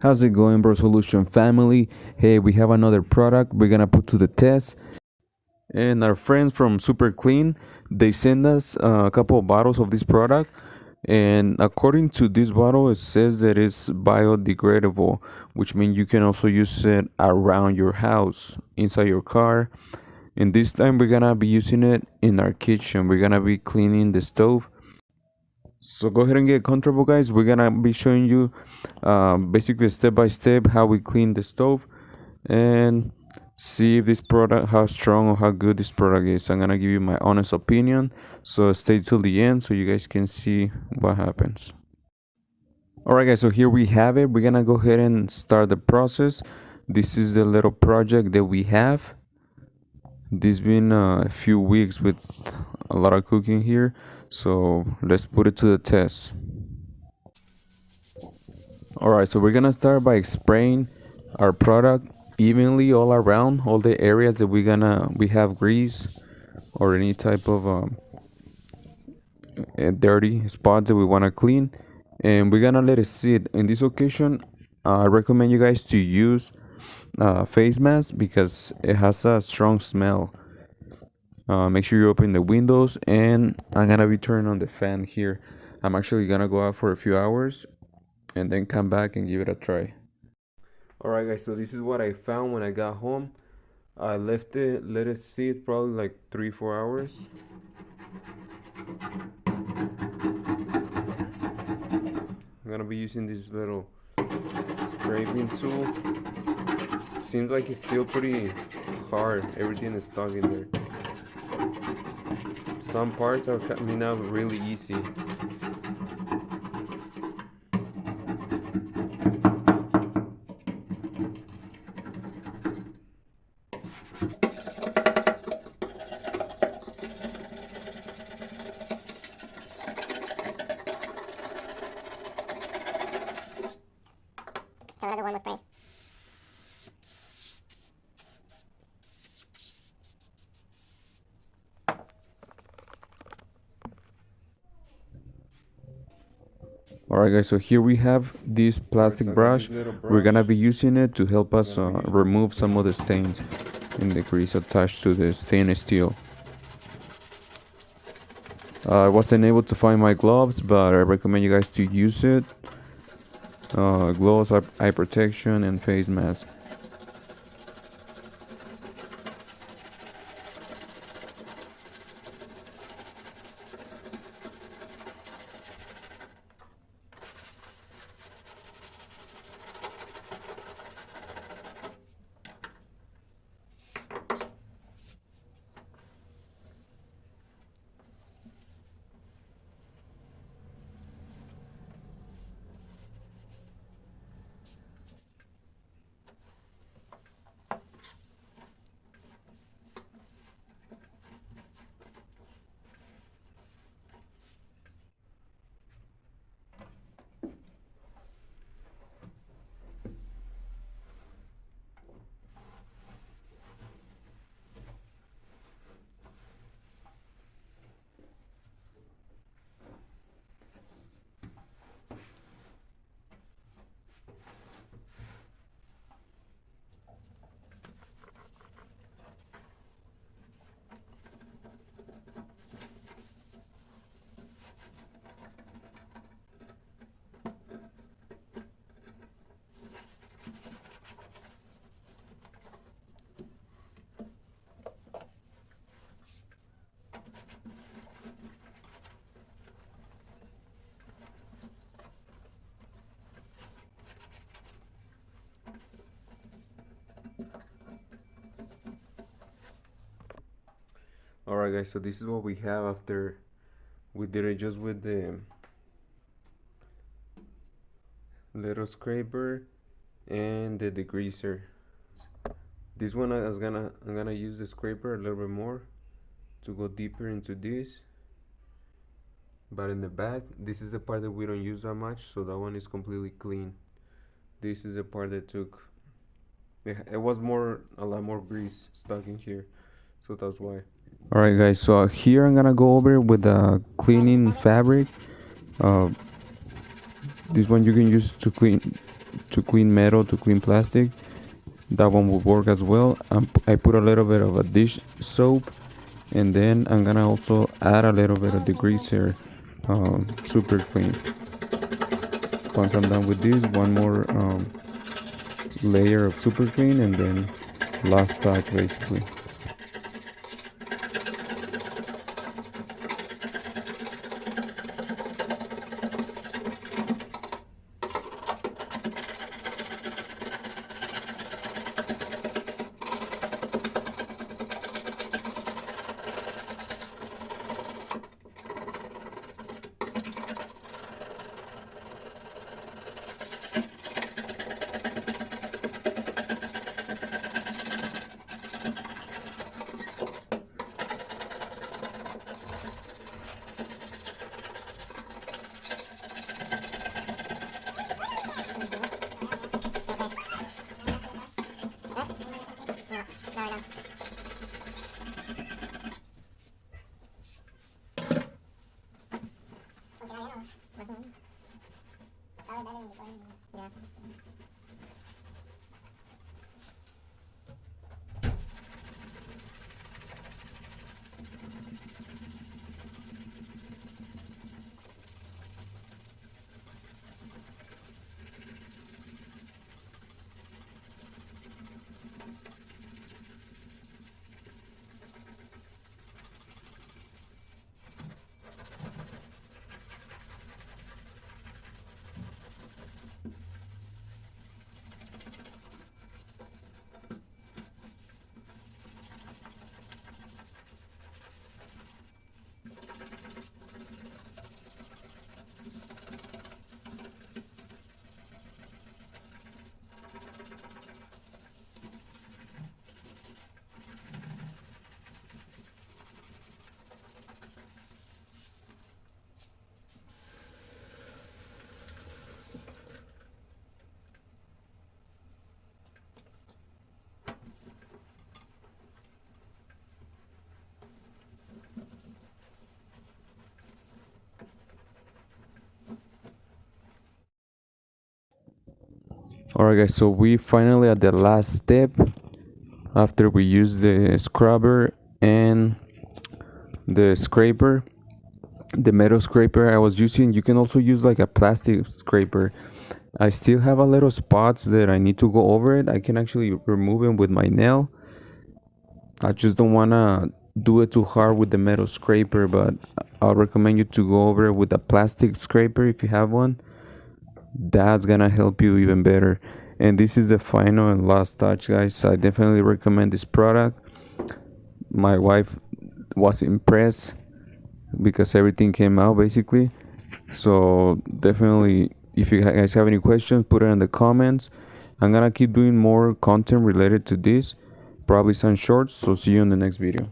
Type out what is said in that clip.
How's it going, Bro Solution family? Hey, we have another product we're gonna put to the test. And our friends from Super Clean, they send us a couple of bottles of this product. And according to this bottle, it says that it's biodegradable, which means you can also use it around your house, inside your car. And this time we're gonna be using it in our kitchen. We're gonna be cleaning the stove. So go ahead and get comfortable, guys. We're gonna be showing you basically step by step how we clean the stove and see if this product, how strong or how good this product is. I'm gonna give you my honest opinion, so stay till the end so you guys can see what happens. Alright guys, so here we have it. We're gonna go ahead and start the process. This is the little project that we have. This been a few weeks with a lot of cooking here, so let's put it to the test. Alright, so we're gonna start by spraying our product evenly all around all the areas that we have grease or any type of dirty spots that we want to clean, and we're gonna let it sit. In this occasion, I recommend you guys to use face mask because it has a strong smell. Make sure you open the windows, and I'm gonna be turning on the fan here. I'm actually gonna go out for a few hours and then come back and give it a try. Alright guys, so this is what I found when I got home. I let it sit probably like 3-4 hours. I'm gonna be using this little scraping tool. Seems like it's still pretty hard. Everything is stuck in there. Some parts are coming out really easy. So another one was sprayed. Alright guys, so here we have this plastic brush. We're gonna be using it to help us remove some of the stains in the grease attached to the stainless steel. I wasn't able to find my gloves, but I recommend you guys to use it. Gloves, eye protection, and face mask. Alright guys, so this is what we have after we did it just with the little scraper and the degreaser. This one I'm gonna use the scraper a little bit more to go deeper into this. But in the back, this is the part that we don't use that much, so that one is completely clean. This is the part that took it was a lot more grease stuck in here, so that's why. Alright guys, so here I'm gonna go over with the cleaning fabric. This one you can use to to clean metal, to clean plastic, that one will work as well. I put a little bit of a dish soap, and then I'm gonna also add a little bit of degreaser, super clean. Once I'm done with this, one more layer of super clean, and then last touch basically. Alright guys, so we finally at the last step after we use the scrubber and the scraper, the metal scraper I was using. You can also use like a plastic scraper. I still have a little spots that I need to go over it. I can actually remove them with my nail. I just don't wanna do it too hard with the metal scraper, but I'll recommend you to go over it with a plastic scraper if you have one. That's gonna help you even better. And this is the final and last touch, guys. I definitely recommend this product. My wife was impressed because everything came out basically. So definitely, if you guys have any questions, put it in the comments. I'm gonna keep doing more content related to this, probably some shorts. So see you in the next video.